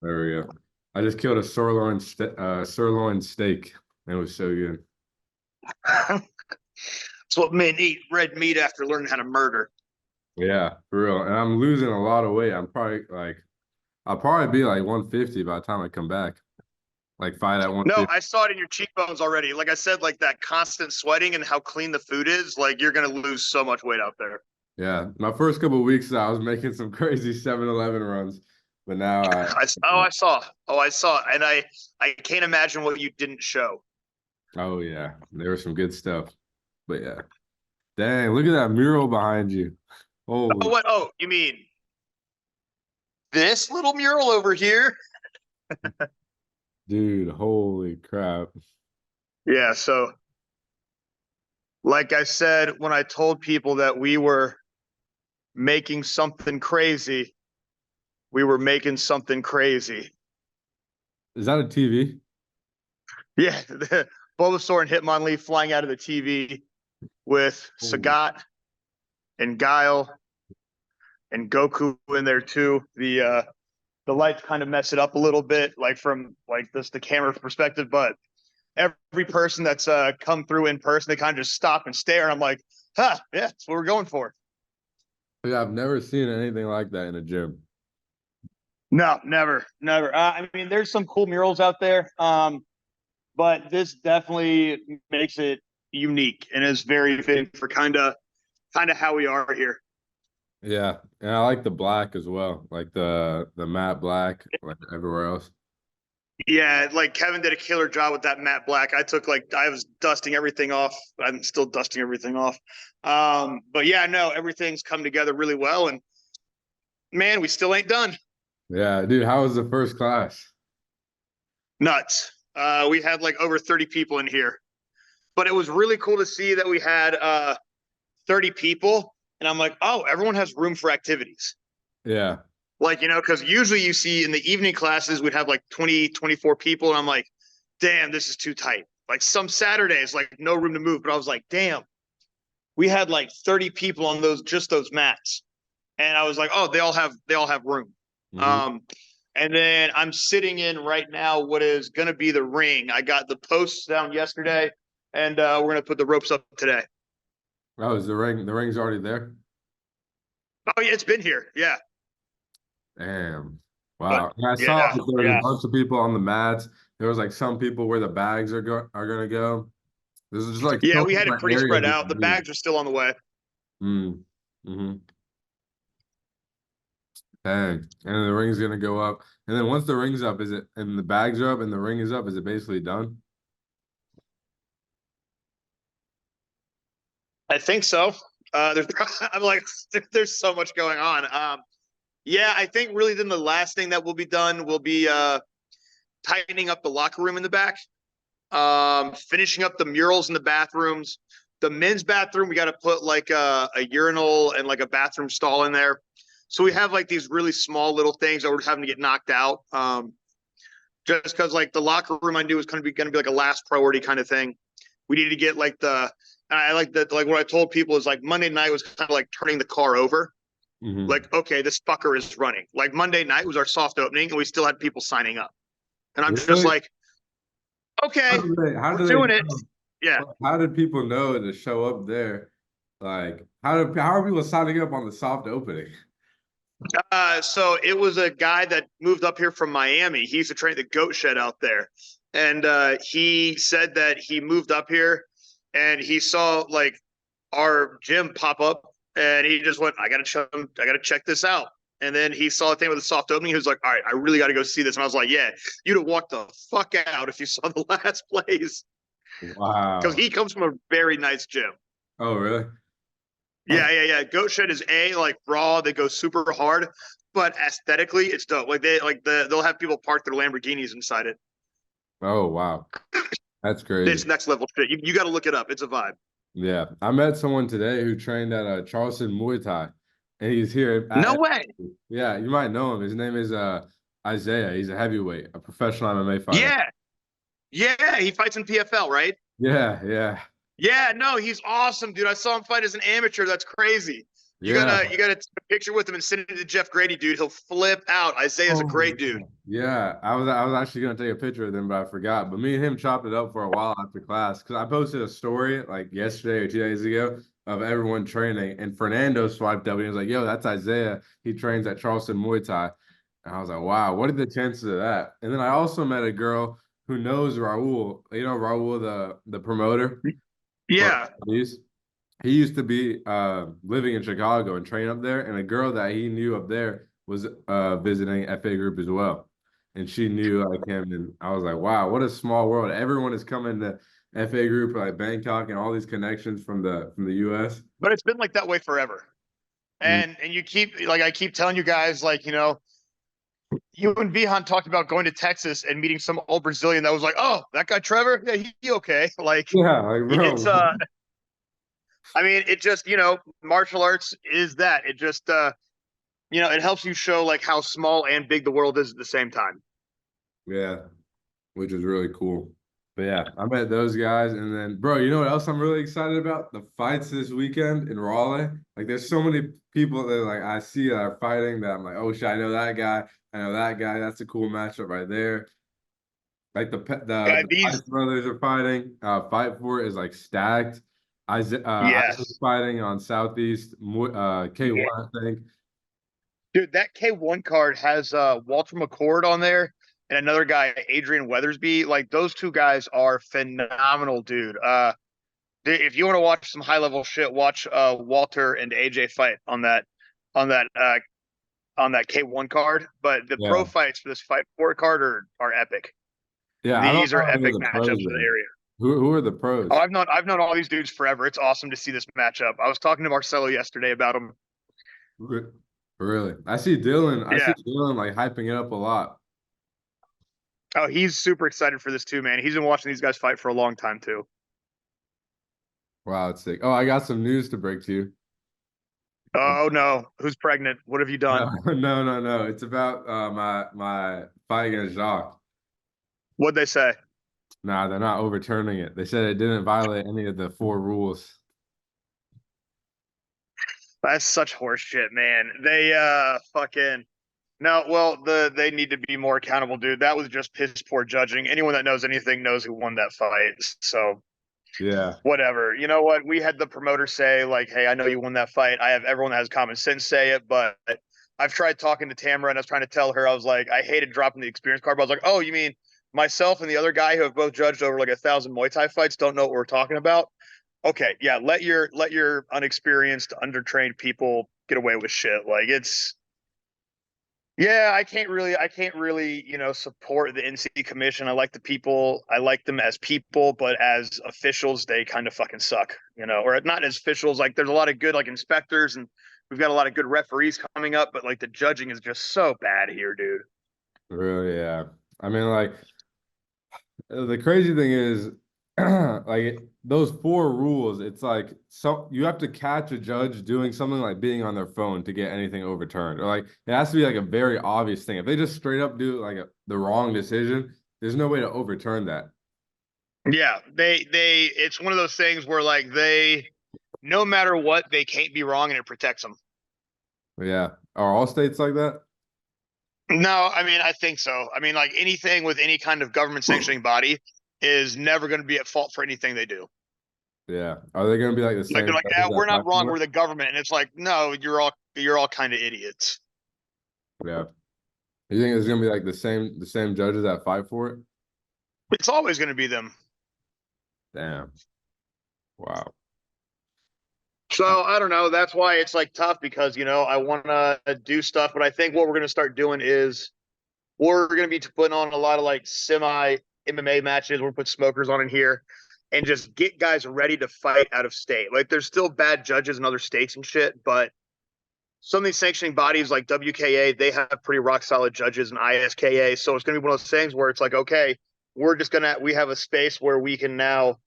There we go. I just killed a sirloin steak. It was so good. It's what men eat, red meat after learning how to murder. Yeah, for real. And I'm losing a lot of weight. I'll probably be like 150 by the time I come back. Like fight at No, 150. I saw it in your cheekbones already. Like I said, like that constant sweating and how clean the food is, like you're gonna lose so much weight out there. Yeah, my first couple of weeks I was making some crazy 7-Eleven runs, but now I saw, and I can't imagine what you didn't show. oh yeah, there was some good stuff. But yeah, dang, look at that mural behind you. Oh, Holy what? Oh, you mean this little mural over here? dude, holy crap. Yeah. So, like I said, when I told people that we were making something crazy, we were making something crazy. Is that a TV? Yeah, the Bulbasaur and Hitmonlee flying out of the TV with Holy. Sagat and Guile and Goku in there too. The lights kind of mess it up a little bit, like from like this the camera perspective, but every person that's come through in person, they kind of just stop and stare. And I'm like, huh, yeah, that's what we're going for. Yeah, I've never seen anything like that in a gym. No, never, never. I mean, there's some cool murals out there, but this definitely makes it unique and is very fitting for kind of how we are here. Yeah, and I like the black as well, like the matte black, like everywhere else. Yeah, like Kevin did a killer job with that matte black. I was dusting everything off. I'm still dusting everything off. But yeah, no, everything's come together really well, and man, we still ain't done. Yeah, dude, how was the first class? Nuts. We had like over 30 people in here, but it was really cool to see that we had 30 people, and I'm like, oh, everyone has room for activities. Yeah. Like, because usually you see in the evening classes, we'd have like 20, 24 people. And I'm like, damn, this is too tight. Like some Saturdays, like no room to move. But I was like, damn, we had like 30 people on those mats. And I was like, oh, they all have room. Hmm. Um, and then I'm sitting in right now what is going to be the ring. I got the posts down yesterday, and we're going to put the ropes up today. Oh, is the ring? The ring's already there. Oh, yeah, it's been here. Yeah. Damn. But Wow. And I saw yeah, like, there was a yeah. bunch of people on the mats. There was like some people where the bags are gonna go. There's just like Yeah, so we many had it different pretty areas spread you out. can The do. bags are still on the way. Mm. Mm-hmm. Dang. And then the ring's gonna go up. And then once the ring's up, is it and the bags are up and the ring is up, is it basically done? I think so. There's, I'm like, there's so much going on. Yeah, I think really then the last thing that will be done will be tightening up the locker room in the back, finishing up the murals in the bathrooms. The men's bathroom, we got to put like a urinal and like a bathroom stall in there. So we have like these really small little things that we're having to get knocked out. Just because like the locker room I knew was going to be like a last priority kind of thing. We need to get like I like that. Like what I told people is like Monday night was kind of like turning the car over. Mm-hmm. Like, okay, this fucker is running. Like Monday night was our soft opening and we still had people signing up. And I'm just Really? like, okay, How we're do they doing it. know? Yeah. How did people know to show up there? Like, how are people signing up on the soft opening? So it was a guy that moved up here from Miami. He used to train the goat shed out there. And he said that he moved up here and he saw like our gym pop up and he just went, I gotta check this out. And then he saw the thing with the soft opening. He was like, all right, I really got to go see this. And I was like, yeah, you'd have walked the fuck out if you saw the last place. Because Wow. he comes from a very nice gym. Oh, really? Yeah. Goat Shed is like raw. They go super hard, but aesthetically, it's dope. Like they'll have people park their Lamborghinis inside it. Oh, wow. That's It's crazy. next level shit. You got to look it up. It's a vibe. Yeah. I met someone today who trained at Charleston Muay Thai, and he's here No at, way. yeah, you might know him. His name is Isaiah. He's a heavyweight, a professional MMA fighter. Yeah, yeah. He fights in PFL, right? Yeah, yeah. Yeah. No, he's awesome, dude. I saw him fight as an amateur. That's crazy. Yeah. you gotta take a picture with him and send it to Jeff Grady, dude. He'll flip out. Isaiah's a Oh, great dude. yeah. I was actually gonna take a picture of them, but I forgot. But me and him chopped it up for a while after class because I posted a story like yesterday or 2 days ago of everyone training, and Fernando swiped up and he was like, "Yo, that's Isaiah. He trains at Charleston Muay Thai." And I was like, "Wow, what are the chances of that?" And then I also met a girl who knows Raul. You know Raul, the promoter for Yeah, these. He used to be living in Chicago and train up there, and a girl that he knew up there was visiting FA group as well. And she knew like him, and I was like, wow, what a small world. Everyone is coming to FA group like Bangkok and all these connections from the US. but it's been like that way forever. Mm. And you keep like I keep telling you guys, like, you and Vihan talked about going to Texas and meeting some old Brazilian that was like, oh, that guy Trevor, yeah, he okay. Like Yeah, like it's bro. I mean, it just, martial arts is that. It just it helps you show like how small and big the world is at the same time. Yeah, which is really cool. But yeah, I met those guys, and then, bro, you know what else I'm really excited about? The fights this weekend in Raleigh. Like, there's so many people that like I see that are fighting that I'm like, oh shit, I know that guy, I know that guy. That's a cool matchup right there. Like Yeah, the Price these brothers are fighting. Fight for it is like stacked. Isaac's yes. fighting on Southeast. Yeah. K1, I think. Dude, that K1 card has Walter McCord on there and another guy, Adrian Weathersby. Like those two guys are phenomenal, dude. If you want to watch some high level shit, watch Walter and AJ fight on that uh on that K1 card. But the pro Yeah, fights for this fight for card are epic. yeah. I don't These are know any of epic the matchups pros for the then. area. Who are the Oh, pros? I've known all these dudes forever. It's awesome to see this matchup. I was talking to Marcelo yesterday about them. Really? I see Dylan. I see Yeah. Dylan like hyping it up a lot. Oh, he's super excited for this too, man. He's been watching these guys fight for a long time too. Wow, it's sick. Oh, I got some news to break to you. Oh no, who's pregnant? What have you done? No, no, no, no. It's about my fight against Jacques. What'd they say? Nah, they're not overturning it. They said it didn't violate any of the four rules. That's such horse shit, man. They fucking no, well, they need to be more accountable, dude. That was just piss poor judging. Anyone that knows anything knows who won that fight. So Yeah, whatever. You know what? We had the promoter say, like, hey, I know you won that fight. I have everyone that has common sense say it, but I've tried talking to Tamara and I was trying to tell her, I was like, I hated dropping the experience card, but I was like, oh, you mean myself and the other guy who have both judged over like 1,000 Muay Thai fights don't know what we're talking about? Okay, yeah, let your unexperienced, undertrained people get away with shit. Like it's yeah, I can't really, support the NC commission. I like the people, I like them as people, but as officials, they kind of fucking suck, or not as officials. Like there's a lot of good like inspectors and we've got a lot of good referees coming up, but like the judging is just so bad here, dude. really, yeah. I mean, like the crazy thing is, those four rules. It's like so you have to catch a judge doing something like being on their phone to get anything overturned, or like it has to be like a very obvious thing. If they just straight up do like the wrong decision, there's no way to overturn that. Yeah, they it's one of those things where like they no matter what, they can't be wrong and it protects them. But yeah, are all states like that? No, I mean, I think so. I mean, like anything with any kind of government sanctioning body is never going to be at fault for anything they do. Yeah. Are they gonna be like the Like same they're like, judges yeah, we're that not fight wrong. for it? We're the government, and it's like, no, you're all kind of idiots. Yeah. You think it's gonna be like the same judges that fight for it? It's always going to be them. Damn. Wow. So I don't know. That's why it's like tough because I want to do stuff, but I think what we're going to start doing is we're going to be putting on a lot of like semi MMA matches. We'll put smokers on in here and just get guys ready to fight out of state. Like there's still bad judges in other states and shit, but some of these sanctioning bodies like WKA, they have pretty rock solid judges and ISKA. So it's going to be one of those things where it's like, okay, we have a space where we can now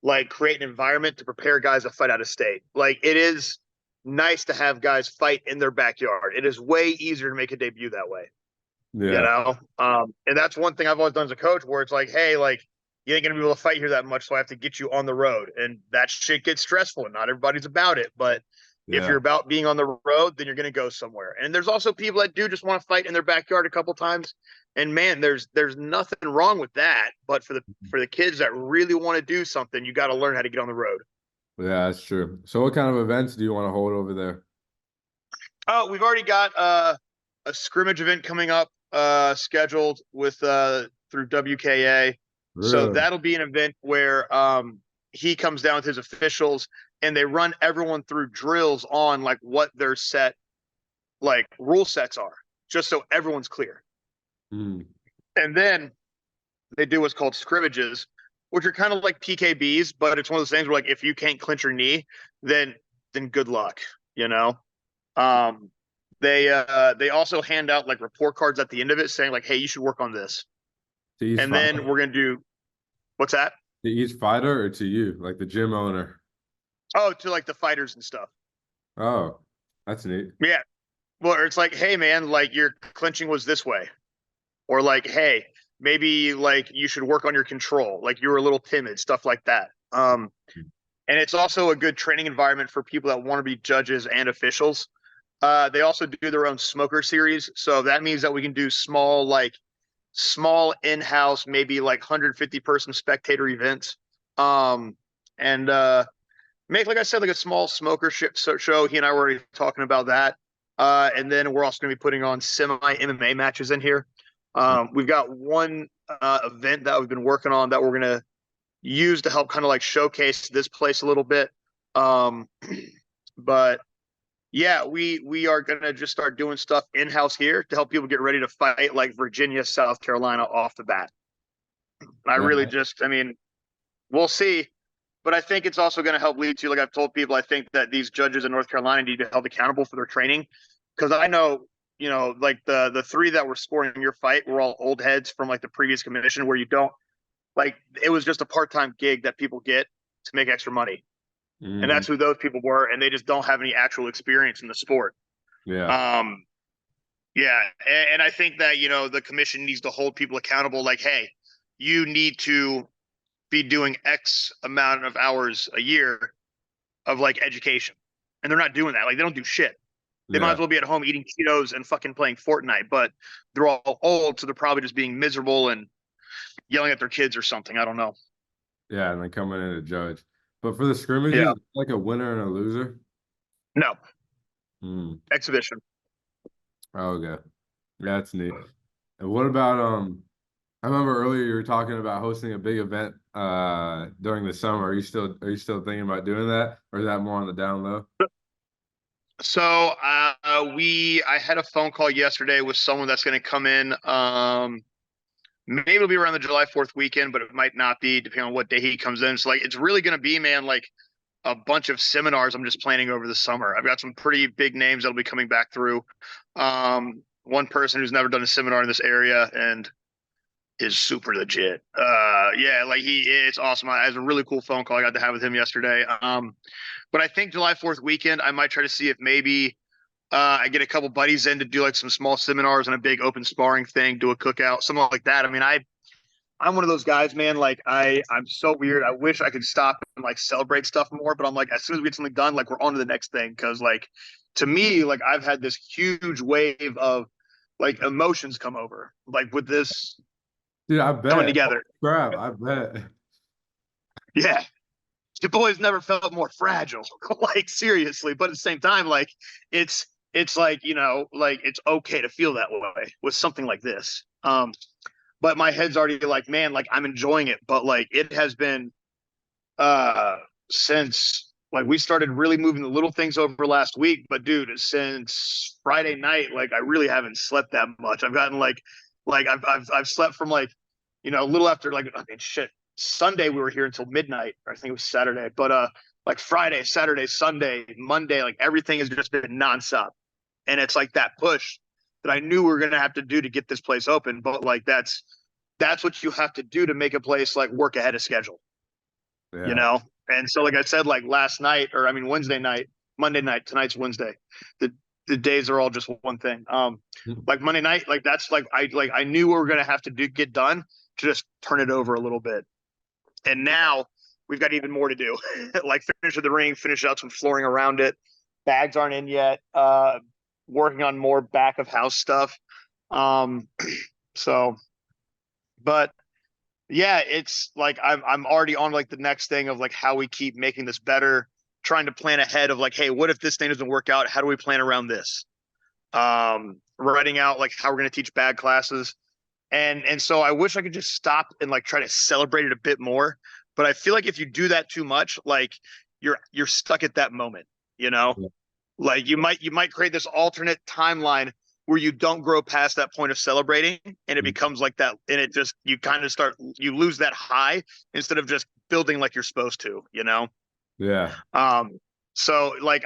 like create an environment to prepare guys to fight out of state. Like it is nice to have guys fight in their backyard. It is way easier to make a debut that way, Yeah. and that's one thing I've always done as a coach where it's like, hey, like you ain't going to be able to fight here that much. So I have to get you on the road. And that shit gets stressful and not everybody's about it, but If you're Yeah. about being on the road, then you're going to go somewhere. And there's also people that do just want to fight in their backyard a couple times. And man, there's nothing wrong with that. But for the kids that really want to do something, you got to learn how to get on the road. Yeah, that's true. So what kind of events do you want to hold over there? Oh, we've already got a scrimmage event coming up scheduled with through WKA. So Really? that'll be an event where he comes down with his officials and they run everyone through drills on like what their set like rule sets are, just so everyone's clear. Mm. And then they do what's called scrimmages, which are kind of like PKBs, but it's one of those things where like if you can't clinch your knee, then good luck, you know. Um, they also hand out like report cards at the end of it saying like, hey, you should work on this. To each And then fighter? we're gonna do what's that? To each fighter or to you, like the gym owner? Oh, to like the fighters and stuff. Oh, that's neat. Yeah. Well, or it's like, hey man, like your clinching was this way. Or like, hey, maybe like you should work on your control. Like you were a little timid, stuff like that. And it's also a good training environment for people that want to be judges and officials. They also do their own smoker series, so that means that we can do small in-house, maybe like 150 person spectator events, and make like I said, like a small smoker show. He and I were already talking about that, and then we're also going to be putting on semi MMA matches in here. We've got one event that we've been working on that we're going to use to help kind of like showcase this place a little bit. Um, but yeah, we are gonna just start doing stuff in house here to help people get ready to fight like Virginia, South Carolina off the bat. I really Yeah. just, I mean, we'll see, but I think it's also going to help lead to, like I've told people, I think that these judges in North Carolina need to be held accountable for their training because I know, like the three that were scoring in your fight were all old heads from like the previous commission where you don't like it was just a part-time gig that people get to make extra money. And Hmm. that's who those people were, and they just don't have any actual experience in the sport. Yeah. Um, yeah, and I think that the commission needs to hold people accountable. Like, hey, you need to be doing X amount of hours a year of like education, and they're not doing that. Like, they don't do shit. They might Yeah. as well be at home eating Cheetos and fucking playing Fortnite. But they're all old, so they're probably just being miserable and yelling at their kids or something. I don't know. Yeah. And then coming in to judge. But for the scrimmages, Yeah. it's like a winner and a loser. No Hmm. exhibition. Oh, okay. Yeah, that's neat. And what about I remember earlier you were talking about hosting a big event during the summer. Are you still thinking about doing that? Or is that more on the down low? So I had a phone call yesterday with someone that's going to come in. Maybe it'll be around the July 4th weekend, but it might not be depending on what day he comes in. So like it's really going to be, man, like a bunch of seminars I'm just planning over the summer. I've got some pretty big names that'll be coming back through. One person who's never done a seminar in this area and is super legit. Yeah, like it's awesome. I had a really cool phone call I got to have with him yesterday. But I think July 4th weekend, I might try to see if maybe I get a couple buddies in to do like some small seminars and a big open sparring thing, do a cookout, something like that. I mean, I'm one of those guys, man. Like I'm so weird. I wish I could stop and like celebrate stuff more, but I'm like, as soon as we get something done, like we're on to the next thing. Cause like to me, like I've had this huge wave of like emotions come over, like with this Dude, I coming bet. together. Crap, I bet. Yeah. The boys never felt more fragile. Like seriously. But at the same time, like it's it's like, like it's okay to feel that way with something like this. But my head's already like, man, like I'm enjoying it. But like it has been uh since like we started really moving the little things over last week. But dude, since Friday night, like I really haven't slept that much. I've gotten like I've slept from like, a little after like I mean shit. Sunday we were here until midnight. Or I think it was Saturday. But like Friday, Saturday, Sunday, Monday, like everything has just been nonstop. And it's like that push that I knew we were gonna have to do to get this place open. But like that's what you have to do to make a place like work ahead of schedule, you Yeah. know? And so like I said, like last night, or I mean Wednesday night, Monday night, tonight's Wednesday. The days are all just one thing. Like Monday night, like that's like I knew we were gonna have to get done to just turn it over a little bit. And now we've got even more to do. Like finish the ring, finish out some flooring around it. Bags aren't in yet. Working on more back of house stuff. Um, so, but yeah, it's like I'm already on like the next thing of like how we keep making this better, trying to plan ahead of like, hey, what if this thing doesn't work out? How do we plan around this? Writing out like how we're going to teach bad classes. And so I wish I could just stop and like try to celebrate it a bit more. But I feel like if you do that too much, like you're stuck at that moment, you know? Yeah. Like you might create this alternate timeline where you don't grow past that point of celebrating and it becomes like that and it just you kind of start you lose that high instead of just building like you're supposed to, you know? Yeah. So like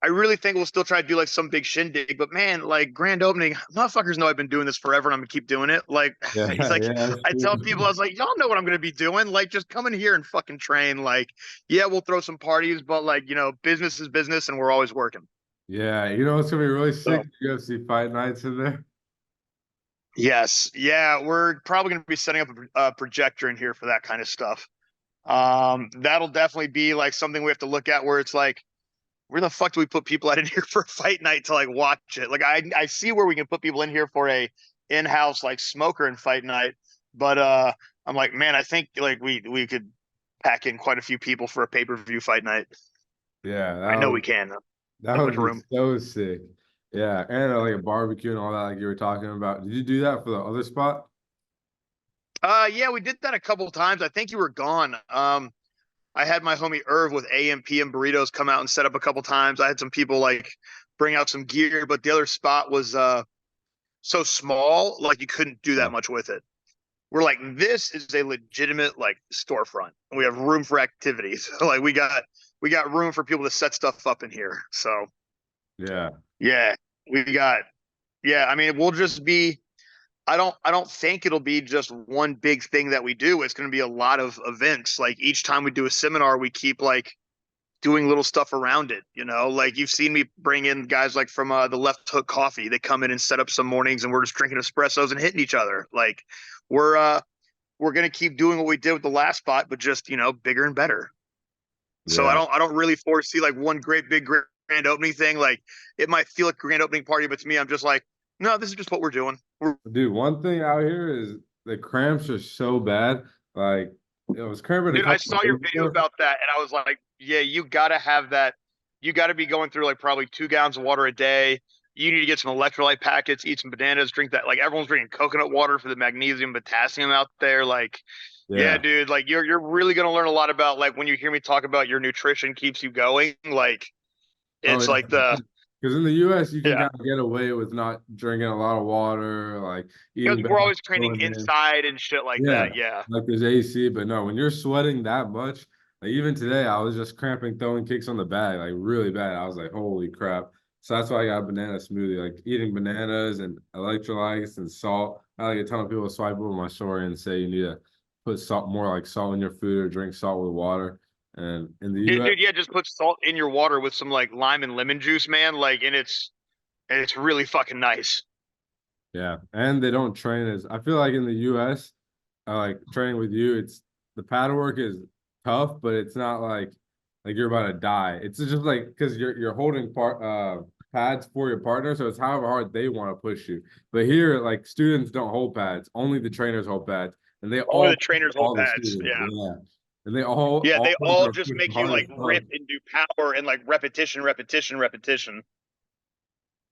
I really think we'll still try to do like some big shindig, but man, like grand opening, motherfuckers know I've been doing this forever and I'm gonna keep doing it. Like Yeah. he's like, Yeah. That's I true. tell people, I was like, y'all know what I'm gonna be doing. Like, just come in here and fucking train. Like, yeah, we'll throw some parties, but like, business is business and we're always working. Yeah. You know what's gonna be really sick? So UFC fight nights in there. yes, yeah, we're probably gonna be setting up a projector in here for that kind of stuff. That'll definitely be like something we have to look at where it's like, where the fuck do we put people out in here for a fight night to like watch it? Like I see where we can put people in here for a in-house like smoker and fight night, but I'm like, man, I think like we could pack in quite a few people for a pay-per-view fight night. Yeah, I know we can. that So would much be room. so sick. Yeah, and like a barbecue and all that, like you were talking about. Did you do that for the other spot? Yeah, we did that a couple of times. I think you were gone. I had my homie Irv with AMP and burritos come out and set up a couple times. I had some people like bring out some gear, but the other spot was so small, like you couldn't do Yeah. that much with it. We're like, this is a legitimate like storefront. And we have room for activities. Like we got room for people to set stuff up in here. So Yeah. yeah, we got yeah, I mean we'll just be I don't think it'll be just one big thing that we do. It's gonna be a lot of events. Like each time we do a seminar, we keep like doing little stuff around it, like you've seen me bring in guys like from the Left Hook Coffee. They come in and set up some mornings and we're just drinking espressos and hitting each other. Like we're we're going to keep doing what we did with the last spot, but just, bigger and better. So I Yeah. don't, I don't really foresee like one great big grand opening thing. Like it might feel like a grand opening party, but to me, I'm just like, no, this is just what we're doing. Dude, one thing out here is the cramps are so bad. Like it was cramping a Dude, I couple of saw your days video ago. about that and I was like, yeah, you got to have that. You got to be going through like probably 2 gallons of water a day. You need to get some electrolyte packets, eat some bananas, drink that. Like everyone's drinking coconut water for the magnesium, potassium out there. Like, yeah, Yeah. dude, like you're really gonna learn a lot about like when you hear me talk about your nutrition keeps you going. Like Oh it's yeah. like the Because in the US you can yeah, kind of get away with not drinking a lot of water, like because eating bad, we're always training going in. inside and shit like Yeah, that. Yeah. like there's AC, but no, when you're sweating that much, like even today, I was just cramping, throwing kicks on the bag, like really bad. I was like, holy crap. So that's why I got a banana smoothie, like eating bananas and electrolytes and salt. I like a ton of people swipe over my story and say you need to put salt, more like salt in your food or drink salt with water. And in the Dude, US, yeah, just put salt in your water with some like lime and lemon juice, man. Like, and it's really fucking nice. yeah, and they don't train as I feel like in the US, like training with you, it's the pad work is tough, but it's not like you're about to die. It's just like because you're holding pads for your partner, so it's however hard they want to push you. But here, like students don't hold pads, only the trainers hold pads, and they Only all the push trainers hold all the pads. students, Yeah. yeah, and they all Yeah, all they of them all are just pushing make you hard like as fuck. rip and do power and like repetition, repetition, repetition.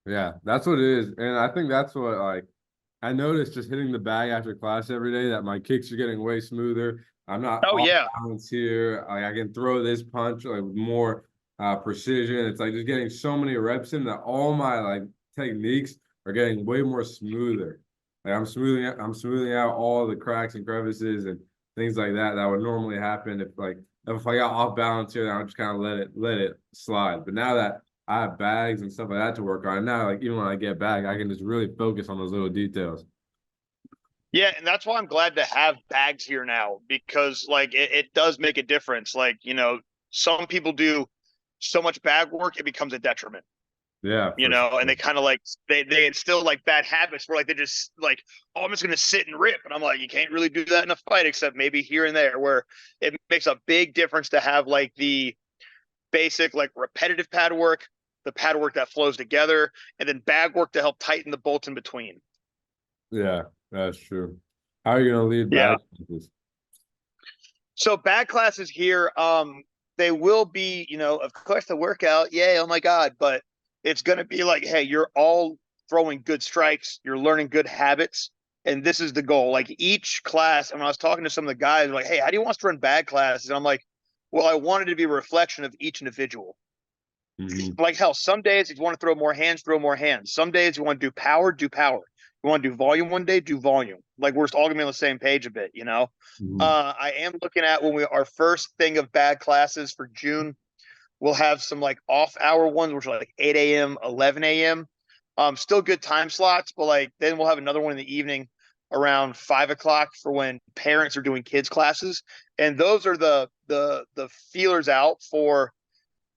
Yeah, that's what it is, and I think that's what like I noticed just hitting the bag after class every day that my kicks are getting way smoother. I'm not Oh off yeah. balance here. Like I can throw this punch like with more precision. It's like just getting so many reps in that all my like techniques are getting way more smoother. Like I'm smoothing out all the cracks and crevices and things like that that would normally happen if I got off balance here, then I would just kind of let it slide. But now that I have bags and stuff like that to work on. Now, like even when I get back, I can just really focus on those little details. Yeah, and that's why I'm glad to have bags here now because like it does make a difference. Like, some people do so much bag work, it becomes a detriment. Yeah, you for know, and sure. they kind of like they instill like bad habits where like they just like, oh, I'm just gonna sit and rip. And I'm like, you can't really do that in a fight except maybe here and there where it makes a big difference to have like basic like repetitive pad work, the pad work that flows together, and then bag work to help tighten the bolts in between. Yeah, that's true. How are you gonna lead Yeah. bag classes? So bag classes here, they will be, of course the workout, yay, oh my God, but it's gonna be like, hey, you're all throwing good strikes, you're learning good habits, and this is the goal. Like each class, and when I was talking to some of the guys, they're like, hey, how do you want us to run bag classes? And I'm like, well, I wanted it to be a reflection of each individual. Hmm. Like hell, some days if you want to throw more hands, throw more hands. Some days you want to do power, do power. You want to do volume one day, do volume. Like we're all gonna be on the same page a bit, Hmm. I am looking at when we our first thing of bad classes for June. We'll have some like off hour ones, which are like 8 a.m., 11 a.m. Still good time slots, but like then we'll have another one in the evening around 5 o'clock for when parents are doing kids classes. And those are the feelers out for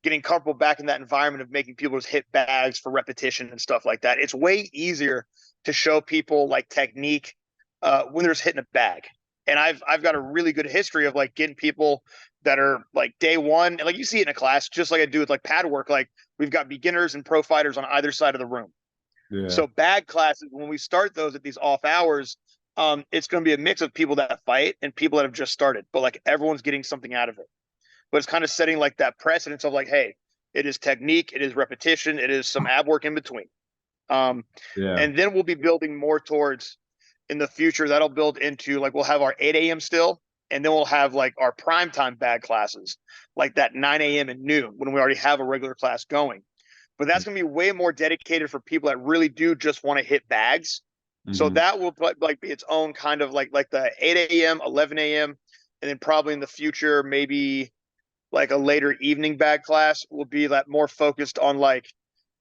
getting comfortable back in that environment of making people just hit bags for repetition and stuff like that. It's way easier to show people like technique when they're just hitting a bag. And I've got a really good history of like getting people that are like day one, and like you see it in a class, just like I do with like pad work. Like we've got beginners and pro fighters on either side of the room. Yeah, So bag classes, when we start those at these off hours, it's going to be a mix of people that fight and people that have just started, but like everyone's getting something out of it. But it's kind of setting like that precedence of like, hey, it is technique, it is repetition, it is some ab work in between. Um, yeah, and then we'll be building more towards in the future. That'll build into like we'll have our 8 a.m. still, and then we'll have like our prime time bag classes, like that 9 a.m. and noon when we already have a regular class going. But that's going to be way more dedicated for people that really do just want to hit bags. So hmm, that will like be its own kind of like the 8 a.m., 11 a.m., and then probably in the future maybe like a later evening bag class will be that more focused on like,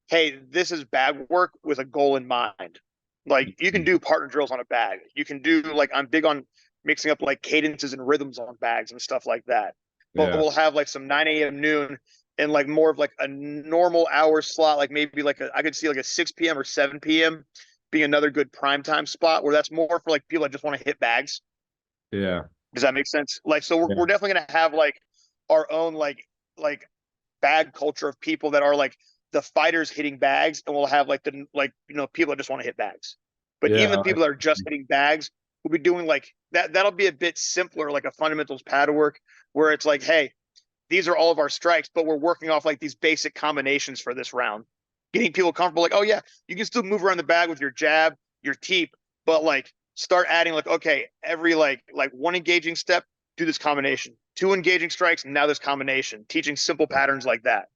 hey, this is bag work with a goal in mind. Like you can do partner drills on a bag. You can do like I'm big on mixing up like cadences and rhythms on bags and stuff like that. But yeah, we'll have like some 9 a.m. noon and like more of like a normal hour slot, like maybe like I could see like a 6 p.m. or 7 p.m. being another good prime time spot where that's more for like people that just want to hit bags. yeah, Does that make sense? Like, so we're yeah, definitely gonna have like our own like bag culture of people that are like the fighters hitting bags, and we'll have like the like people that just want to hit bags. But yeah. even the people that are just hitting bags, we'll be doing like that. That'll be a bit simpler, like a fundamentals pad work, where it's like, hey, these are all of our strikes, but we're working off like these basic combinations for this round, getting people comfortable. Like, oh yeah, you can still move around the bag with your jab, your teep, but like start adding like, okay, every like one engaging step, do this combination. Two engaging strikes, now this combination. Teaching simple patterns like that.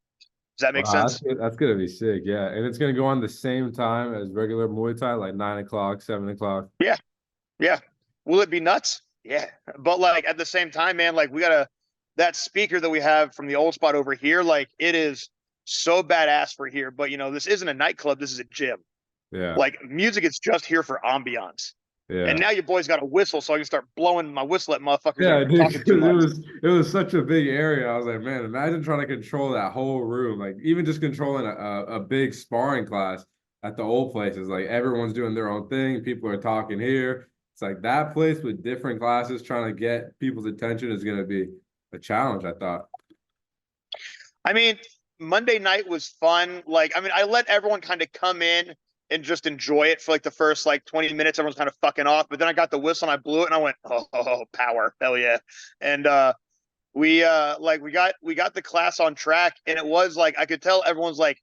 Does that make Wow, sense? that's gonna be sick. Yeah, and it's gonna go on the same time as regular Muay Thai, like 9 o'clock, 7 o'clock. Yeah, yeah. Will it be nuts? Yeah, but like at the same time, man, like we gotta that speaker that we have from the old spot over here, like it is so badass for here. But this isn't a nightclub. This is a gym. Yeah, Like music is just here for ambiance. And yeah. now your boy's got a whistle, so I can start blowing my whistle at motherfuckers that Yeah, are dude, talking 'cause too much. it was such a big area. I was like, man, imagine trying to control that whole room. Like even just controlling a big sparring class at the old places. Like everyone's doing their own thing. People are talking here. It's like that place with different classes trying to get people's attention is gonna be a challenge, I thought. I mean, Monday night was fun. Like, I mean, I let everyone kind of come in and just enjoy it for like the first like 20 minutes. Everyone's kind of fucking off, but then I got the whistle and I blew it and I went, oh, power, hell yeah. And we got the class on track, and it was like I could tell everyone's like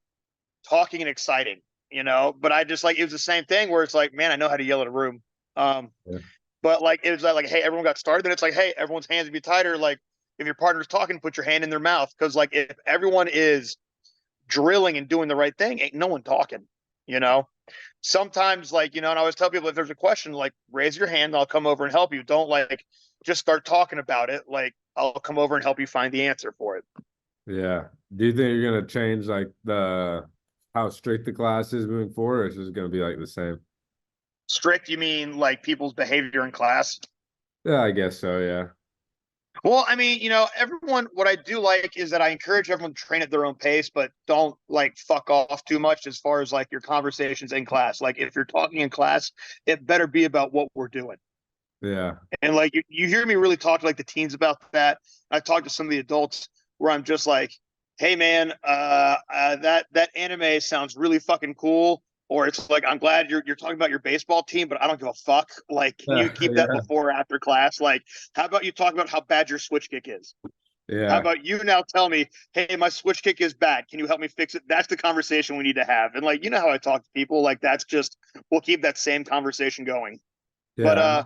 talking and exciting, but I just like it was the same thing where it's like, man, I know how to yell at a room. Um, Yeah. but like it was like, hey, everyone got started. Then it's like, hey, everyone's hands be tighter. Like if your partner's talking, put your hand in their mouth. Because like if everyone is drilling and doing the right thing, ain't no one talking, you know? Sometimes like, and I always tell people if there's a question, like raise your hand, I'll come over and help you. Don't like just start talking about it. Like I'll come over and help you find the answer for it. Yeah. Do you think you're gonna change like the how strict the class is moving forward, or is it gonna be like the same? Strict, you mean like people's behavior in class? Yeah, I guess so, yeah. Well, I mean, everyone, what I do like is that I encourage everyone to train at their own pace, but don't like fuck off too much as far as like your conversations in class. Like if you're talking in class, it better be about what we're doing. Yeah. And like you hear me really talk to like the teens about that. I talk to some of the adults where I'm just like, hey man, that anime sounds really fucking cool. Or it's like, I'm glad you're talking about your baseball team, but I don't give a fuck. Like, can you keep that Yeah, before or after class? Like, how about you talk about how bad your switch kick is? How yeah, about you now tell me, hey, my switch kick is bad. Can you help me fix it? That's the conversation we need to have. And like, you know how I talk to people. Like, that's just we'll keep that same conversation going. But yeah,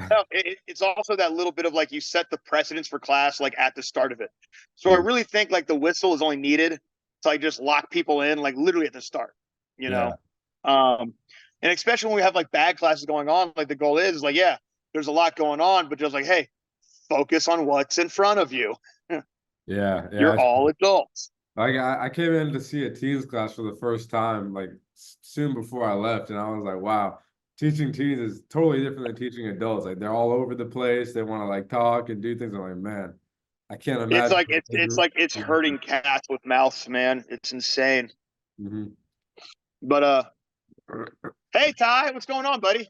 no, it's also that little bit of like you set the precedence for class like at the start of it. So I mm, really think like the whistle is only needed to like just lock people in like literally at the start, you yeah, know. And especially when we have like bad classes going on, like the goal is like, yeah, there's a lot going on, but just like, hey, focus on what's in front of you. yeah, You're yeah. all adults. Like I came in to see a teens class for the first time, like soon before I left, and I was like, wow, teaching teens is totally different than teaching adults. Like they're all over the place. They want to like talk and do things. I'm like, man, I can't It's imagine. like it's hurting cats with mouths, man. It's insane. Mm-hmm. But hey Ty, what's going on, buddy?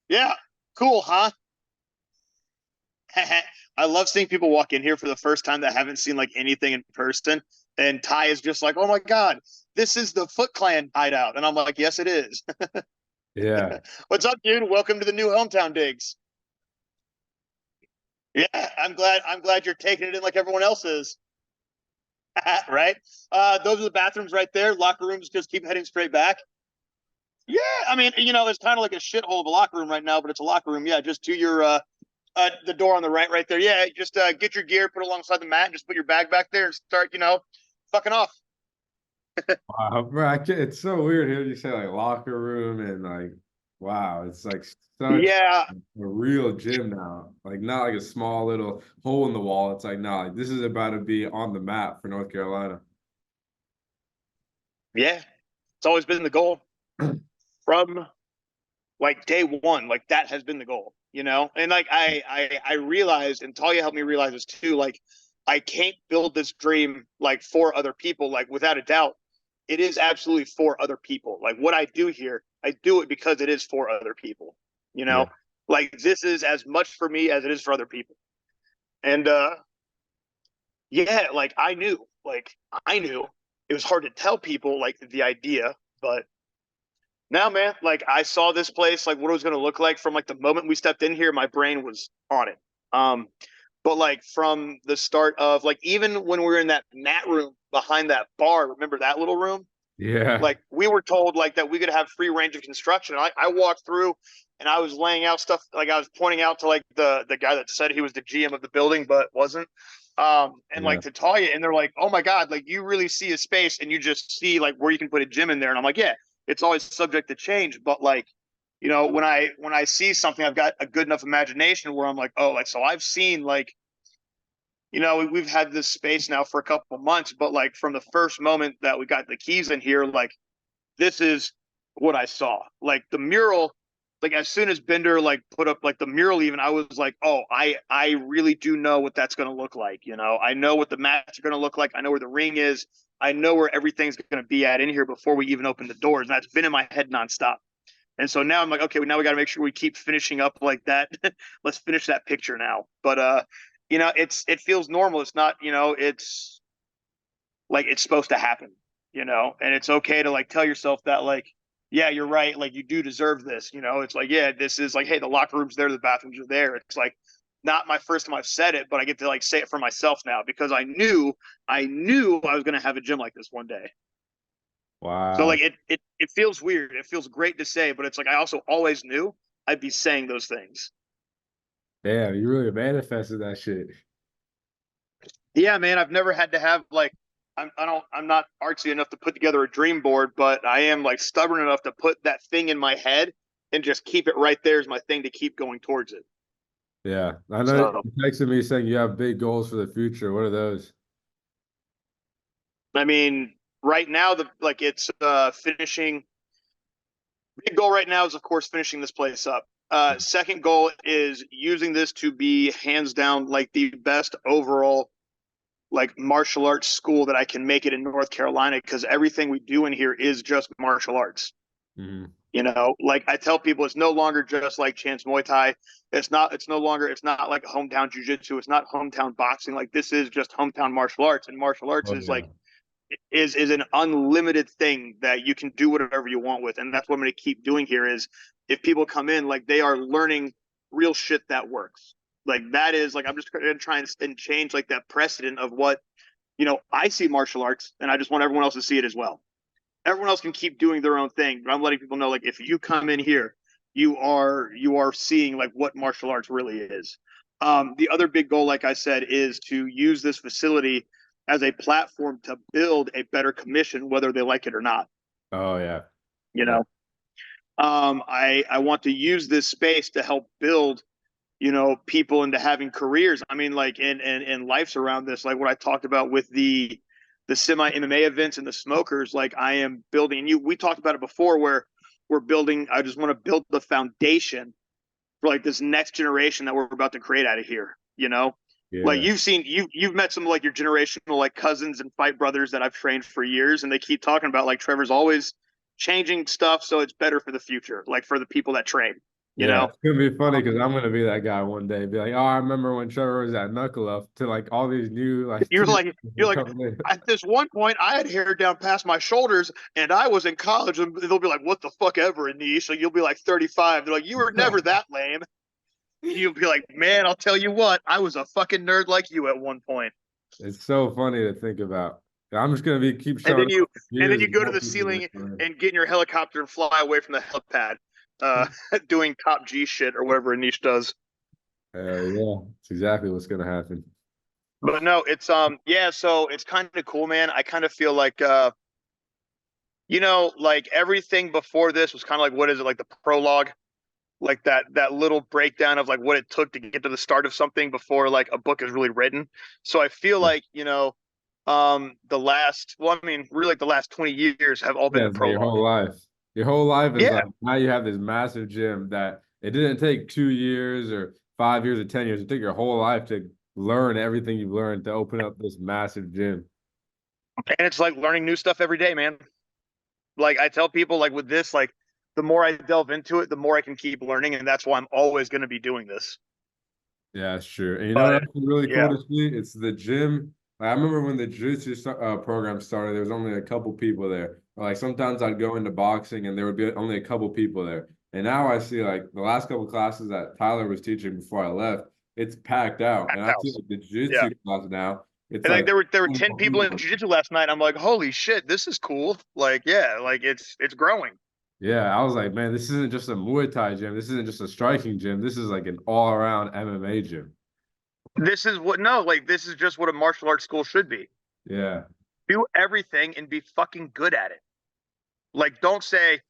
Yeah, cool, huh? I love seeing people walk in here for the first time that haven't seen like anything in person. And Ty is just like, oh my God, this is the Foot Clan hideout. And I'm like, yes, it is. Yeah, What's up, dude? Welcome to the new hometown digs. Yeah, I'm glad you're taking it in like everyone else is. Right? Those are the bathrooms right there. Locker rooms just keep heading straight back. Yeah, I mean, it's kind of like a shithole of a locker room right now, but it's a locker room. Yeah, just to your the door on the right there. Yeah, just get your gear, put it alongside the mat, and just put your bag back there and start, fucking off. wow, bro, it's so weird hearing you say like locker room and like, wow, it's like such Yeah, a real gym now. Like not like a small little hole in the wall. It's like, no, like this is about to be on the map for North Carolina. yeah. It's always been the goal from like day one. Like that has been the goal, And like I realized, and Talia helped me realize this too. Like I can't build this dream like for other people. Like without a doubt, it is absolutely for other people. Like what I do here, I do it because it is for other people. You Yeah, know, like this is as much for me as it is for other people. And yeah, like I knew it was hard to tell people like the idea, but now, man, like I saw this place, like what it was going to look like from like the moment we stepped in here, my brain was on it. Um, but like from the start of like even when we were in that mat room behind that bar, remember that little room? yeah, Like we were told like that we could have free range of construction. I walked through and I was laying out stuff like I was pointing out to like the guy that said he was the GM of the building but wasn't. And yeah, like to Talia, and they're like, oh my God, like you really see a space and you just see like where you can put a gym in there. And I'm like, yeah, it's always subject to change, but like, when I see something, I've got a good enough imagination where I'm like, oh, like so I've seen like we've had this space now for a couple of months, but like from the first moment that we got the keys in here, like this is what I saw. Like the mural, like as soon as Bender like put up like the mural, even I was like, oh, I really do know what that's gonna look like. I know what the mats are gonna look like. I know where the ring is. I know where everything's gonna be at in here before we even open the doors. And that's been in my head nonstop. And so now I'm like, okay, now we got to make sure we keep finishing up like that. Let's finish that picture now. But it feels normal. It's not, it's like it's supposed to happen, and it's okay to like tell yourself that like, yeah, you're right. Like you do deserve this. It's like, yeah, this is like, hey, the locker room's there, the bathrooms are there. It's like not my first time I've said it, but I get to like say it for myself now because I knew I was going to have a gym like this one day. So wow. like it feels weird. It feels great to say, but it's like I also always knew I'd be saying those things. Damn, you really manifested that shit. Yeah, man, I've never had to have like I'm not artsy enough to put together a dream board, but I am like stubborn enough to put that thing in my head and just keep it right there as my thing to keep going towards it. Yeah, I know So you texted me saying you have big goals for the future. What are those? I mean, right now the like it's finishing big goal right now is of course finishing this place up. Second goal is using this to be hands down like the best overall like martial arts school that I can make it in North Carolina because everything we do in here is just martial arts. Mm-hmm. You know, like I tell people, it's no longer just like Chance Muay Thai. It's not. It's no longer. It's not like hometown jujitsu. It's not hometown boxing. Like this is just hometown martial arts, and martial arts Oh is yeah. like is an unlimited thing that you can do whatever you want with, and that's what I'm going to keep doing here. Is if people come in, like they are learning real shit that works. Like that is like I'm just going to try and change like that precedent of what I see martial arts, and I just want everyone else to see it as well. Everyone else can keep doing their own thing, but I'm letting people know like if you come in here, you are seeing like what martial arts really is. The other big goal, like I said, is to use this facility as a platform to build a better commission, whether they like it or not. Oh yeah. You Yeah. know, I want to use this space to help build people into having careers. I mean, like in lives around this, like what I talked about with the semi MMA events and the smokers. Like I am building, and we talked about it before, where we're building. I just want to build the foundation for like this next generation that we're about to create out of here. Like Yeah. you've met some of like your generational like cousins and fight brothers that I've trained for years, and they keep talking about like Trevor's always changing stuff so it's better for the future, like for the people that train. You Yeah, know, it's gonna be funny because I'm gonna be that guy one day. Be like, oh, I remember when Trevor was at Knuckle Up to like all these new like You're two like you're people like coming in. at this one point I had hair down past my shoulders and I was in college and they'll be like, what the fuck ever, Anish? So you'll be like 35. They're like, you were never that lame. You'll be like, man, I'll tell you what, I was a fucking nerd like you at one point. It's so funny to think about. I'm just gonna be keep And showing then up you for and then years you and go to more the people gonna ceiling come and get in your helicopter and fly away from the helipad, uh, doing top G shit or whatever Anish does. in. Yeah, it's exactly what's gonna happen. But no, it's yeah, so it's kind of cool, man. I kind of feel like like everything before this was kind of like what is it, like the prologue, like that little breakdown of like what it took to get to the start of something before like a book is really written. So I feel Yeah, like, the last, well, I mean, really like the last 20 years have all been yeah, the it's like your prologue. whole life. Your whole life is Yeah. like now you have this massive gym that it didn't take 2 years or 5 years or 10 years. It took your whole life to learn everything you've learned to open up this massive gym. And it's like learning new stuff every day, man. Like I tell people like with this, like the more I delve into it, the more I can keep learning. And that's why I'm always going to be doing this. Yeah, that's true. And you know what But else is really cool yeah, to see? It's the gym. Like, I remember when the jiu-jitsu program started, there was only a couple people there. Or, like sometimes I'd go into boxing and there would be only a couple people there. And now I see like the last couple classes that Tyler was teaching before I left, it's packed out. And packed I see house. like the Yeah. jiu-jitsu class now, it's And like like there were 20 10 more people in people. jiu-jitsu last night. I'm like, holy shit, this is cool. Like, yeah, like it's growing. Yeah, I was like, man, this isn't just a Muay Thai gym. This isn't just a striking gym. This is like an all-around MMA gym. This is what no, like this is just what a martial arts school should be. Yeah. Do everything and be fucking good at it. Like, don't say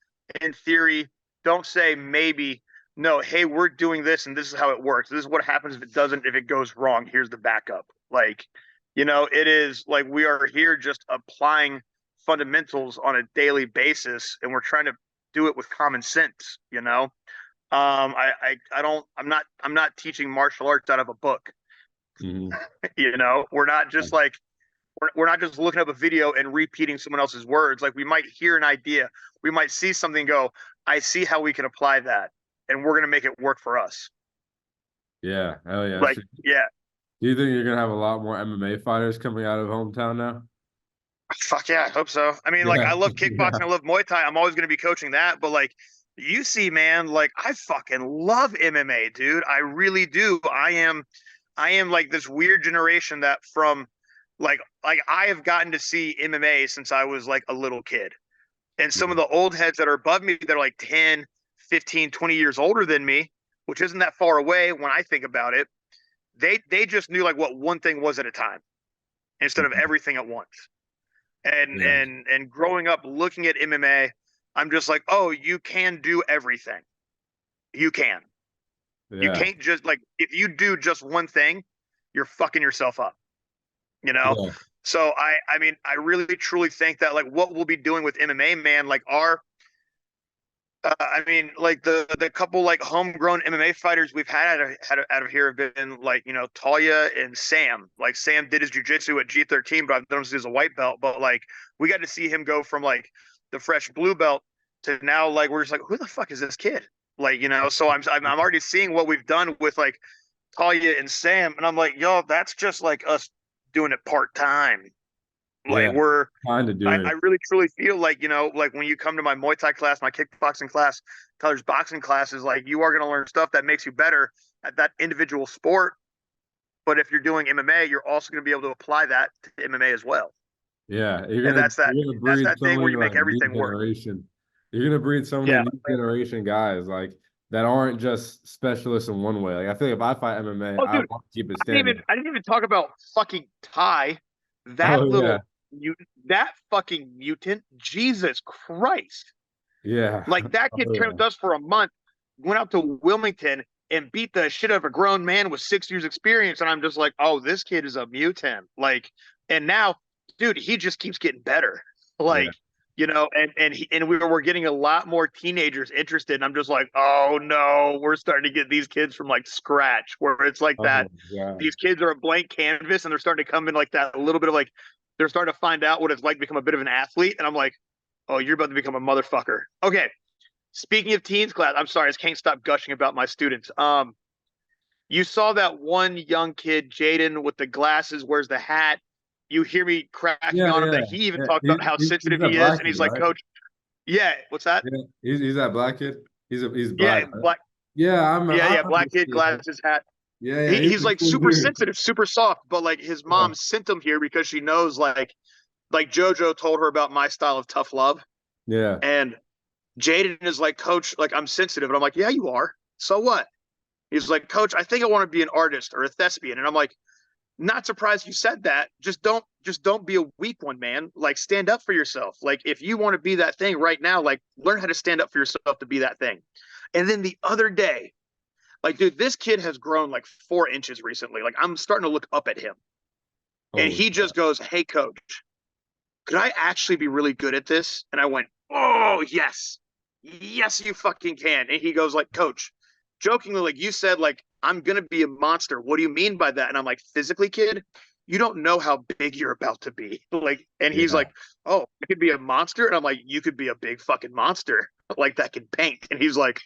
in theory, don't say maybe. No, hey, we're doing this and this is how it works. This is what happens if it doesn't, if it goes wrong. Here's the backup. Like, it is like we are here just applying fundamentals on a daily basis and we're trying to do it with common sense, you know? I don't, I'm not teaching martial arts out of a book. Mhm. We're not just like, we're not just looking up a video and repeating someone else's words. Like we might hear an idea, we might see something, and go, I see how we can apply that, and we're gonna make it work for us. Yeah. Oh yeah. Like, yeah, Do you think you're gonna have a lot more MMA fighters coming out of hometown now? fuck yeah, I hope so. I mean, like Yeah, I love kickboxing, yeah, I love Muay Thai. I'm always gonna be coaching that, but like you see, man, like I fucking love MMA, dude. I really do. I am like this weird generation that from like I have gotten to see MMA since I was like a little kid. And some of the old heads that are above me, they're like 10, 15, 20 years older than me, which isn't that far away when I think about it. They just knew like what one thing was at a time instead of everything at once. And yeah, and and growing up looking at MMA, I'm just like, oh, you can do everything. You can. You yeah, can't just like if you do just one thing, you're fucking yourself up, you know? yeah, So I mean, I really truly think that like what we'll be doing with MMA, man, like I mean, like the couple like homegrown MMA fighters we've had out of here have been like Talia and Sam. Like Sam did his jujitsu at G13, but I've known him since he was a white belt. But like we got to see him go from like the fresh blue belt to now like we're just like, who the fuck is this kid? Like, so I'm already seeing what we've done with like Talia and Sam, and I'm like, yo, that's just like us doing it part time. Yeah, Like we're kind of I, doing I it. really truly feel like, like when you come to my Muay Thai class, my kickboxing class, Tyler's boxing classes, like you are gonna learn stuff that makes you better at that individual sport. But if you're doing MMA, you're also gonna be able to apply that to MMA as well. Yeah, And that's that you're gonna that's breed that so thing where many you make like new everything work. generation. You're gonna breed so many Yeah. new generation guys like that aren't just specialists in one way. Like I feel like if I fight MMA, Oh, I dude, want to keep it I didn't standing. even I didn't even talk about fucking Ty. That Oh yeah, little mutant, that fucking mutant, Jesus Christ. yeah, Like that kid oh trained yeah, with us for a month, went out to Wilmington and beat the shit out of a grown man with 6 years experience. And I'm just like, oh, this kid is a mutant. Like, and now, dude, he just keeps getting better. yeah. Like, and we were getting a lot more teenagers interested. And I'm just like, oh no, we're starting to get these kids from like scratch, where it's like that. Oh yeah, These kids are a blank canvas, and they're starting to come in like that a little bit of like they're starting to find out what it's like to become a bit of an athlete. And I'm like, oh, you're about to become a motherfucker. Okay, speaking of teens class, I'm sorry, I just can't stop gushing about my students. You saw that one young kid, Jaden, with the glasses, wears the hat. You hear me cracking yeah, on him yeah. that he even Yeah. talked about how He's sensitive that he is, black and kid, he's like, right? Coach, yeah, what's that? Yeah, he's that black kid. He's Yeah, black, right? black, Yeah, yeah, I yeah, remember black kid, seeing him. glasses, hat. Yeah, yeah, He, he's he's a like cool super dude. sensitive, super soft, but like his Yeah, mom sent him here because she knows like JoJo told her about my style of tough love, yeah, and Jaden is like, Coach, like I'm sensitive, and I'm like, yeah, you are. So what? He's like, Coach, I think I want to be an artist or a thespian. And I'm like, not surprised you said that. Just don't be a weak one, man. Like stand up for yourself. Like if you want to be that thing right now, like learn how to stand up for yourself to be that thing. And then the other day, like, dude, this kid has grown like 4 inches recently. Like I'm starting to look up at him. And holy he just goes, hey, coach, could I actually be really good at this? And I went, oh, yes. Yes, you fucking can. And he goes, like, coach, jokingly, like you said, like, I'm going to be a monster. What do you mean by that? And I'm like, physically, kid, you don't know how big you're about to be. Like, and he's yeah, like, oh, I could be a monster. And I'm like, you could be a big fucking monster, like that can paint. And he's like,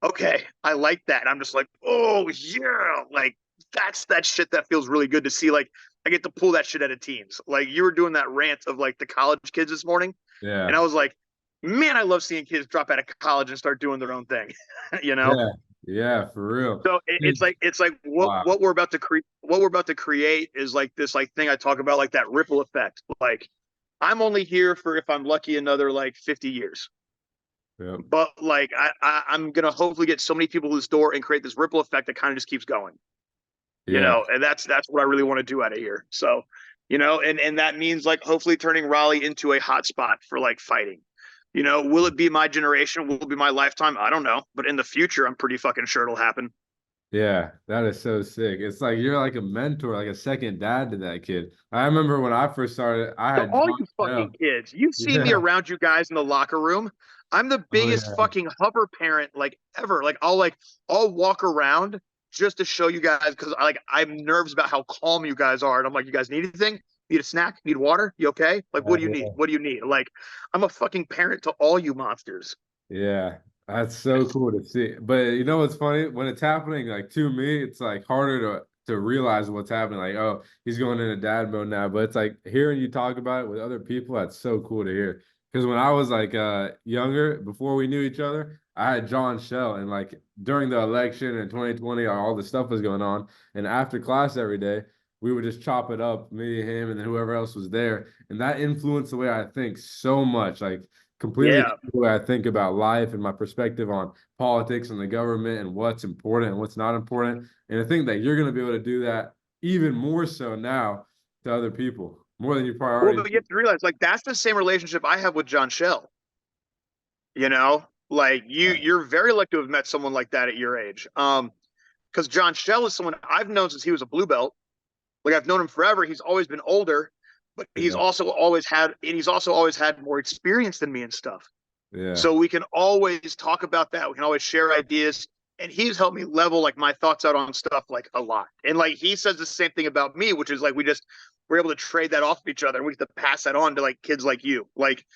okay, I like that. And I'm just like, oh, yeah. Like, that's that shit that feels really good to see. Like, I get to pull that shit out of teens. Like you were doing that rant of like the college kids this morning, and yeah, I was like, man, I love seeing kids drop out of college and start doing their own thing. you know. yeah, yeah, for real. So it's like what Wow. we're about to create. What we're about to create is like this like thing I talk about, like that ripple effect. Like I'm only here for if I'm lucky another like 50 years. Yep. But like I'm gonna hopefully get so many people to this door and create this ripple effect that kind of just keeps going. Yeah. And that's what I really want to do out of here. So, and that means like hopefully turning Raleigh into a hot spot for like fighting. Will it be my generation? Will it be my lifetime? I don't know. But in the future, I'm pretty fucking sure it'll happen. Yeah, that is so sick. It's like you're like a mentor, like a second dad to that kid. I remember when I first started, I To had all John you Bell. fucking kids, you've seen me Yeah. around you guys in the locker room. I'm the Oh biggest yeah. fucking hover parent like ever. I'll walk around just to show you guys because I'm nervous about how calm you guys are. And I'm like, you guys need anything? Need a snack? Need water? You okay? Like, what do you need? Yeah. What do you need? Like, I'm a fucking parent to all you monsters. Yeah, that's so cool to see. But you know what's funny? When it's happening, like to me, it's like harder to realize what's happening. Like, oh, he's going into dad mode now. But it's like hearing you talk about it with other people, that's so cool to hear. Because when I was like younger, before we knew each other, I had John Shell, and like during the election in 2020, all the stuff was going on. And after class every day, we would just chop it up, me, him, and then whoever else was there. And that influenced the way I think so much. Like completely Yeah. the way I think about life and my perspective on politics and the government and what's important and what's not important. And I think that you're going to be able to do that even more so now to other people, more than you probably Well, already but you have to realize, like, that's the same relationship I have with John Shell. Like you're very lucky to have met someone like that at your age. Because John Shell is someone I've known since he was a blue belt. Like I've known him forever. He's always been older, but yeah, he's also always had more experience than me and stuff. yeah, So we can always talk about that. We can always share ideas. And he's helped me level like my thoughts out on stuff like a lot. And like he says the same thing about me, which is like we're able to trade that off of each other and we get to pass that on to like kids like you. Like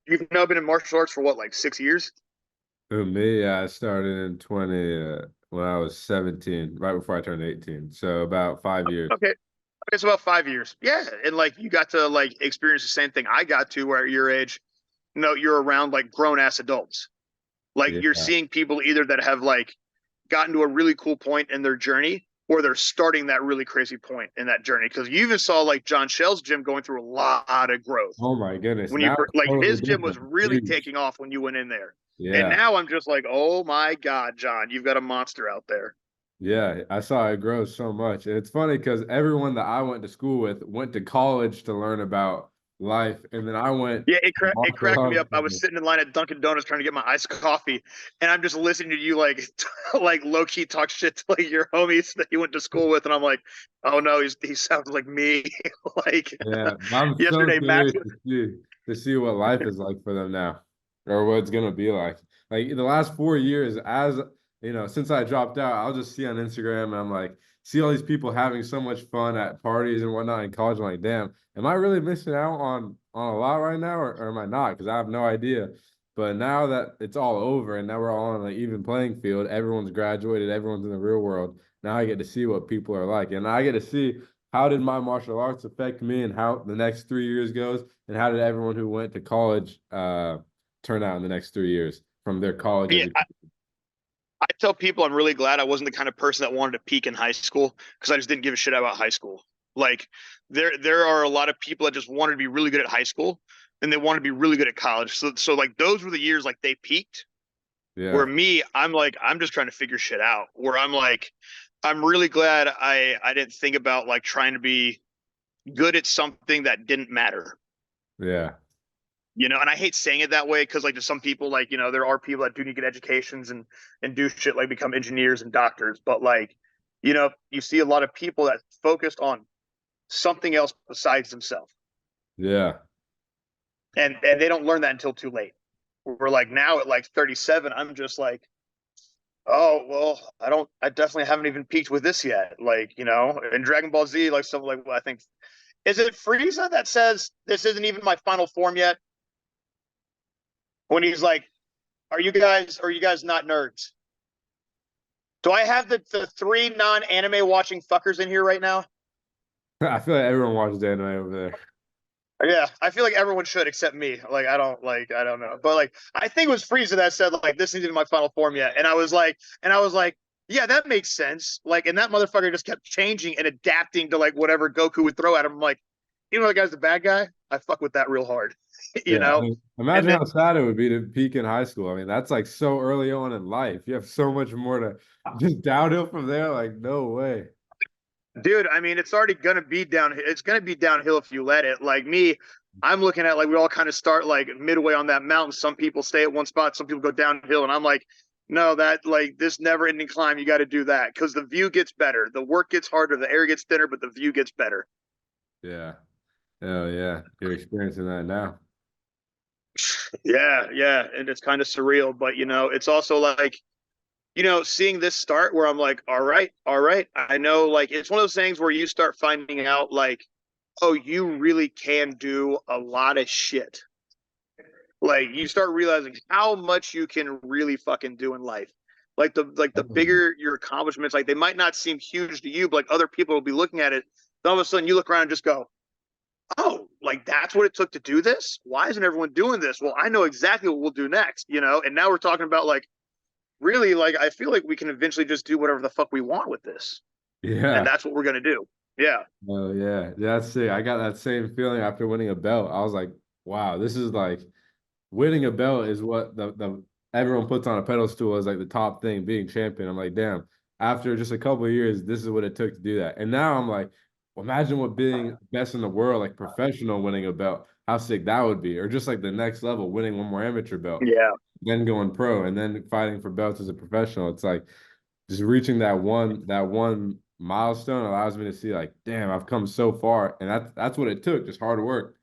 You've now been in martial arts for what, like 6 years? For me, I started in 20 when I was 17, right before I turned 18. So about 5 years. Okay. It's about 5 years. Yeah. And like you got to like experience the same thing I got to where at your age, you're around like grown ass adults. Like Yeah. you're seeing people either that have like gotten to a really cool point in their journey or they're starting that really crazy point in that journey. Cause you even saw like John Shell's gym going through a lot of growth Oh my goodness. when you Now it's like totally his gym was different. really Huge. taking off when you went in there. And Yeah. now I'm just like, oh my God, John, you've got a monster out there. Yeah, I saw it grow so much. And it's funny because everyone that I went to school with went to college to learn about life. And then I went Yeah, to it martial cracked me arts. up. I was sitting in line at Dunkin' Donuts trying to get my iced coffee, and I'm just listening to you like like low key talk shit to like your homies that you went to school with, and I'm like, oh no, he sounds like me. Like Yeah, I'm so yesterday, Max. curious to see what life is like for them now, or what it's gonna be like. Like the last 4 years, as since I dropped out, I'll just see on Instagram and I'm like, see all these people having so much fun at parties and whatnot in college. I'm like, damn, am I really missing out on a lot right now, or am I not? Because I have no idea. But now that it's all over and now we're all on an even playing field, everyone's graduated, everyone's in the real world. Now I get to see what people are like, and I get to see how did my martial arts affect me and how the next 3 years goes, and how did everyone who went to college turn out in the next 3 years from their college Yeah, education. I tell people I'm really glad I wasn't the kind of person that wanted to peak in high school because I just didn't give a shit about high school. Like there are a lot of people that just wanted to be really good at high school and they wanted to be really good at college. So like those were the years like they peaked. Where Yeah, me, I'm like, I'm just trying to figure shit out. Where I'm like, I'm really glad I didn't think about like trying to be good at something that didn't matter. yeah, And I hate saying it that way because like to some people, like, there are people that do need to get educations and do shit like become engineers and doctors. But like, you see a lot of people that focused on something else besides themselves. yeah, And they don't learn that until too late. We're like now at like 37, I'm just like, oh well, I definitely haven't even peaked with this yet. Like, in Dragon Ball Z, like something like I think is it Frieza that says this isn't even my final form yet? When he's like, are you guys not nerds? Do I have the three non-anime watching fuckers in here right now? I feel like everyone watches anime over there. Yeah, I feel like everyone should except me. Like I don't know. But like I think it was Frieza that said like this isn't even my final form yet. And I was like, yeah, that makes sense. Like, and that motherfucker just kept changing and adapting to like whatever Goku would throw at him. I'm like, even though the guy's the bad guy, I fuck with that real hard. you Yeah, I know? mean, And imagine then how sad it would be to peak in high school. I mean, that's like so early on in life. You have so much more to just downhill from there. Like, no way. dude, I mean, it's already gonna be down. It's gonna be downhill if you let it. Like me, I'm looking at like we all kind of start like midway on that mountain. Some people stay at one spot, some people go downhill, and I'm like, no, that like this never-ending climb. You got to do that because the view gets better, the work gets harder, the air gets thinner, but the view gets better. Yeah. Oh yeah. You're experiencing that now. Yeah, yeah, and it's kind of surreal, but it's also like seeing this start where I'm like, all right, I know, like it's one of those things where you start finding out like, oh, you really can do a lot of shit. Like you start realizing how much you can really fucking do in life. Like the Definitely. bigger your accomplishments, like they might not seem huge to you, but like other people will be looking at it. Then all of a sudden you look around and just go, oh, like that's what it took to do this? Why isn't everyone doing this? Well, I know exactly what we'll do next. And now we're talking about like really like I feel like we can eventually just do whatever the fuck we want with this. And Yeah. that's what we're gonna do. Yeah. Oh yeah. That's it. I got that same feeling after winning a belt. I was like, wow, this is like winning a belt is what the everyone puts on a pedestal as like the top thing, being champion. I'm like, damn, after just a couple of years, this is what it took to do that. And now I'm like, well, imagine what being best in the world, like professional winning a belt, how sick that would be. Or just like the next level, winning one more amateur belt, Yeah. then going pro, and then fighting for belts as a professional. It's like just reaching that one milestone allows me to see like, damn, I've come so far. And that's what it took, just hard work,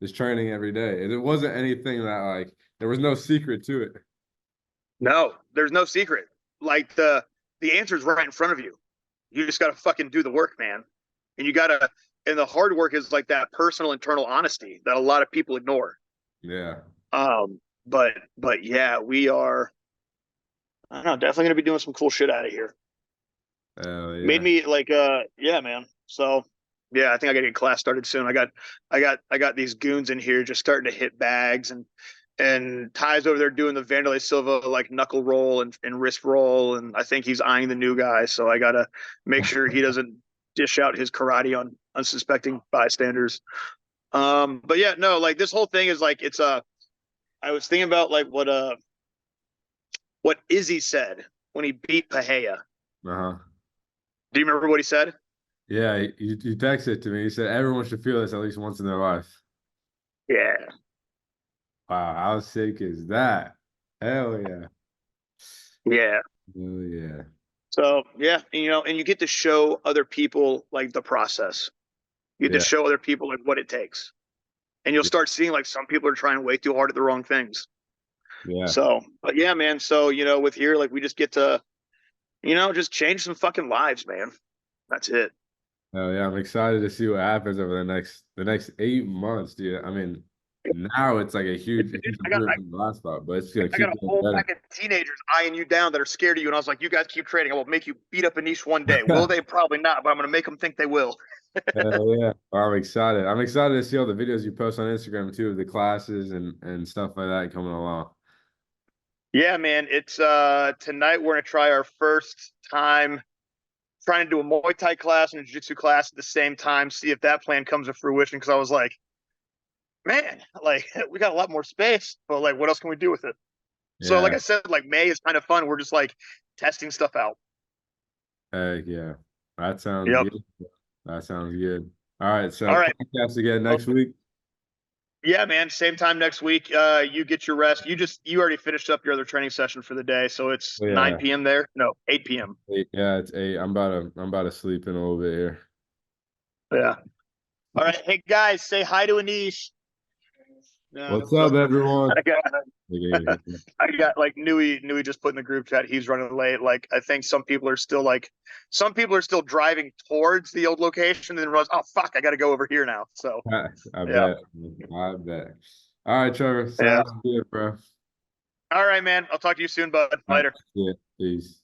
just training every day. And it wasn't anything that like there was no secret to it. No, there's no secret. Like the answer's right in front of you. You just gotta fucking do the work, man. And you gotta, and the hard work is like that personal internal honesty that a lot of people ignore. Yeah. But yeah, we are. I don't know, definitely gonna be doing some cool shit out of here. Hell Made yeah. me like, yeah, man. So yeah, I think I gotta get class started soon. I got these goons in here just starting to hit bags, and Ty's over there doing the Vanderlei Silva like knuckle roll and wrist roll, and I think he's eyeing the new guy. So I gotta make sure he doesn't dish out his karate on unsuspecting bystanders. But yeah, no, like this whole thing is like it's I was thinking about like what Izzy said when he beat Pahea. Uh-huh. Do you remember what he said? Yeah, you texted to me. You said everyone should feel this at least once in their life. Yeah, Wow, how sick is that? Hell yeah. yeah. Hell yeah. So yeah, and you get to show other people like the process. You get to Yeah. show other people like what it takes, and you'll start seeing like some people are trying way too hard at the wrong things. Yeah. So, but yeah, man. So with here, like we just get to just change some fucking lives, man. That's it. Hell yeah. I'm excited to see what happens over the next 8 months, dude. I mean, now it's like a huge I got improvement from the last spot, but it's gonna I got keep a getting whole better. pack of teenagers eyeing you down that are scared of you, and I was like, you guys keep training. I will make you beat up Anish one day. Will they? Probably not, but I'm gonna make them think they will. Hell yeah. Well, I'm excited. I'm excited to see all the videos you post on Instagram too, of the classes and stuff like that coming along. Yeah, man. It's tonight we're gonna try our first time trying to do a Muay Thai class and a Jiu Jitsu class at the same time, see if that plan comes to fruition. Because I was like, man, like we got a lot more space, but like, what else can we do with it? So, like Yeah. I said, like May is kind of fun. We're just like testing stuff out. Heck yeah. That sounds Yep. good. That sounds good. All right. So All right. podcast again Well, next week. yeah, man. Same time next week. You get your rest. You already finished up your other training session for the day, so it's Yeah. 9 p.m. there. No, 8 p.m. 8, yeah, it's 8. I'm about to sleep in a little bit here. Yeah. All right. Hey guys, say hi to Anish. No, What's up, everyone? I got Okay. I got like Nui just put in the group chat he's running late. Like I think some people are still driving towards the old location and then realize, oh fuck, I gotta go over here now. So I yeah. bet. I bet. All right, Trevor. Yeah. Sounds good, bro. All right, man. I'll talk to you soon, bud. All right. Later. Yeah. Peace.